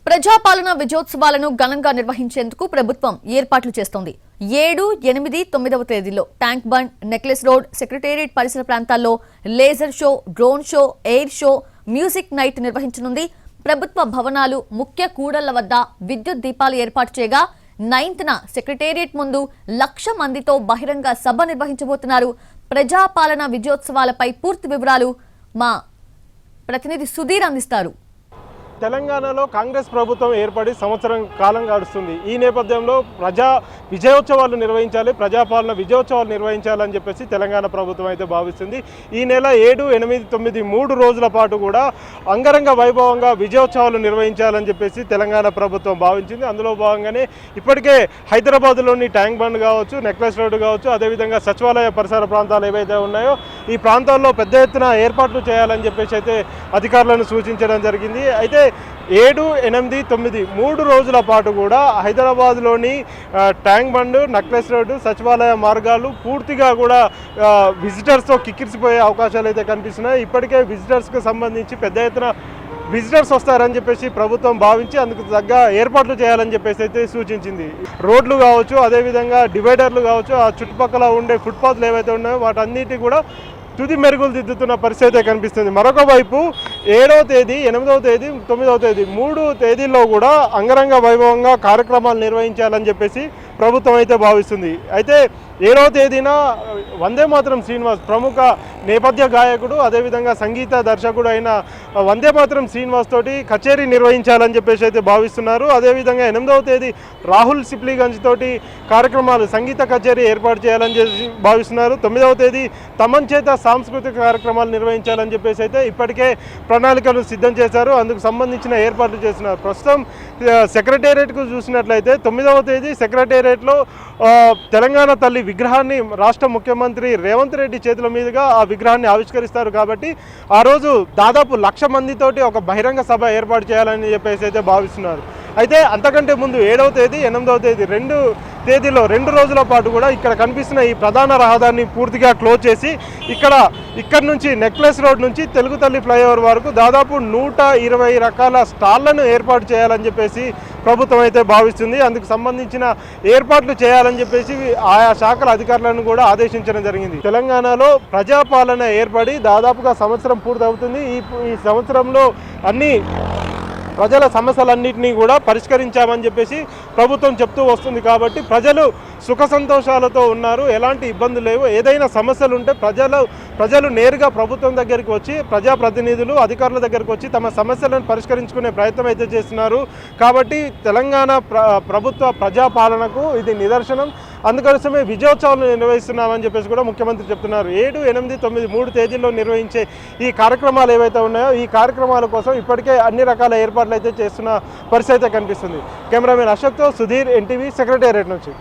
ప్రజాపాలన విజయోత్సవాలను ఘనంగా నిర్వహించేందుకు ప్రభుత్వం ఏర్పాట్లు చేస్తోంది. 7, 8, 9వ తేదీల్లో tank bund, necklace road, secretariat పరిసర ప్రాంతాల్లో laser show, drone show, air show, music night నిర్వహించనుంది. ప్రభుత్వ భవనాలు, ముఖ్య కూడళ్ల వద్ద విద్యుత్ దీపాలు ఏర్పాటు చేయగా 9న సెక్రటేరియట్ ముందు 1,00,000 మందితో బహిరంగ సభ నిర్వహించబోతున్నారు. ప్రజాపాలన విజయోత్సవాలపై పూర్తి వివరాలు మా ప్రతినిధి సుధీర్ అందిస్తారు. తెలంగాణలో కాంగ్రెస్ ప్రభుత్వం ఏర్పడి సంవత్సరం కాలం గడుస్తుంది. ఈ నేపథ్యంలో ప్రజా విజయోత్సవాలు నిర్వహించాలి, ప్రజాపాలన విజయోత్సవాలు నిర్వహించాలని చెప్పేసి తెలంగాణ ప్రభుత్వం అయితే భావిస్తుంది. ఈ నెల 7, 8, 9 3 రోజుల పాటు కూడా అంగరంగ వైభవంగా విజయోత్సవాలు నిర్వహించాలని చెప్పేసి తెలంగాణ ప్రభుత్వం భావించింది. అందులో భాగంగానే ఇప్పటికే హైదరాబాద్లోని ట్యాంక్ బండ్ కావచ్చు, నెక్లెస్ రోడ్డు కావచ్చు, అదేవిధంగా సచివాలయ పరిసర ప్రాంతాలు ఏవైతే ఉన్నాయో ఈ ప్రాంతాల్లో పెద్ద ఎత్తున ఏర్పాట్లు చేయాలని చెప్పేసి అయితే అధికారులను సూచించడం జరిగింది. అయితే 7, 8, 9 3 రోజుల పాటు కూడా హైదరాబాద్లోని ట్యాంక్ బండ్, నెక్లెస్ రోడ్డు, సచివాలయ మార్గాలు పూర్తిగా కూడా విజిటర్స్తో కిక్కిరిసిపోయే అవకాశాలు అయితే కనిపిస్తున్నాయి. ఇప్పటికే విజిటర్స్కి సంబంధించి పెద్ద ఎత్తున విజిటర్స్ వస్తారని చెప్పేసి ప్రభుత్వం భావించి అందుకు తగ్గ ఏర్పాట్లు చేయాలని చెప్పేసి అయితే సూచించింది. రోడ్లు కావచ్చు, అదేవిధంగా డివైడర్లు కావచ్చు, ఆ చుట్టుపక్కల ఉండే ఫుట్పాత్లు ఏవైతే ఉన్నాయో వాటన్నిటి కూడా తుది మెరుగులు దిద్దుతున్న పరిస్థితి కనిపిస్తుంది. మరొక వైపు 7వ తేదీ, 8వ తేదీ, 9వ తేదీ 3 తేదీల్లో కూడా అంగరంగ వైభవంగా కార్యక్రమాలు నిర్వహించాలని చెప్పేసి ప్రభుత్వం అయితే భావిస్తుంది. అయితే 7వ తేదీన వందే మాతరం శ్రీనివాస్, ప్రముఖ నేపథ్య గాయకుడు, అదేవిధంగా సంగీత దర్శకుడు అయిన వందే మాతరం శ్రీనివాస్ తోటి కచేరీ నిర్వహించాలని చెప్పేసి అయితే భావిస్తున్నారు. అదేవిధంగా 8వ తేదీ రాహుల్ సిప్లీగంజ్ తోటి కార్యక్రమాలు, సంగీత కచేరీ ఏర్పాటు చేయాలని చెప్పి భావిస్తున్నారు. 9వ తేదీ తమన్ చేత సాంస్కృతిక కార్యక్రమాలు నిర్వహించాలని చెప్పేసి అయితే ఇప్పటికే ప్రణాళికలు సిద్ధం చేశారు. అందుకు సంబంధించిన ఏర్పాట్లు చేస్తున్నారు. ప్రస్తుతం సెక్రటేరియట్కు చూసినట్లయితే 9వ తేదీ సెక్రటేరియట్లో తెలంగాణ తల్లి విగ్రహాన్ని రాష్ట్ర ముఖ్యమంత్రి రేవంత్ రెడ్డి చేతుల మీదుగా ఆ విగ్రహాన్ని ఆవిష్కరిస్తారు. కాబట్టి ఆ రోజు దాదాపు 1,00,000 మందితోటి ఒక బహిరంగ సభ ఏర్పాటు చేయాలని చెప్పేసి అయితే భావిస్తున్నారు. అయితే అంతకంటే ముందు 7వ తేదీ, 8వ తేదీ 2 తేదీలో 2 రోజుల పాటు కూడా ఇక్కడ కనిపిస్తున్న ఈ ప్రధాన రహదారిని పూర్తిగా క్లోజ్ చేసి ఇక్కడ నుంచి నెక్లెస్ రోడ్ నుంచి తెలుగు తల్లి ఫ్లైఓవర్ వరకు దాదాపు 120 రకాల స్టాళ్లను ఏర్పాటు చేయాలని చెప్పేసి ప్రభుత్వం అయితే భావిస్తుంది. అందుకు సంబంధించిన ఏర్పాట్లు చేయాలని చెప్పేసి ఆయా శాఖల అధికారులను కూడా ఆదేశించడం జరిగింది. తెలంగాణలో ప్రజాపాలన ఏర్పడి దాదాపుగా సంవత్సరం పూర్తవుతుంది. ఈ సంవత్సరంలో అన్ని ప్రజల సమస్యలన్నింటినీ కూడా పరిష్కరించామని చెప్పేసి ప్రభుత్వం చెప్తూ వస్తుంది. కాబట్టి ప్రజలు సుఖ సంతోషాలతో ఉన్నారు, ఎలాంటి ఇబ్బందులు లేవు. ఏదైనా సమస్యలు ఉంటే ప్రజలు నేరుగా ప్రభుత్వం దగ్గరికి వచ్చి, ప్రజాప్రతినిధులు, అధికారుల దగ్గరికి వచ్చి తమ సమస్యలను పరిష్కరించుకునే ప్రయత్నం అయితే చేస్తున్నారు. కాబట్టి తెలంగాణ ప్రభుత్వ ప్రజాపాలనకు ఇది నిదర్శనం. అందుకోసమే విజయోత్సవాలు నిర్వహిస్తున్నామని చెప్పేసి కూడా ముఖ్యమంత్రి చెప్తున్నారు. 7, 8, 9 3 తేదీల్లో నిర్వహించే ఈ కార్యక్రమాలు ఏవైతే ఉన్నాయో ఈ కార్యక్రమాల కోసం ఇప్పటికే అన్ని రకాల ఏర్పాట్లు అయితే చేస్తున్న పరిస్థితి కనిపిస్తుంది. కెమెరామెన్ అశోక్తో సుధీర్, ఎన్టీవీ, సెక్రటేరియట్ నుంచి.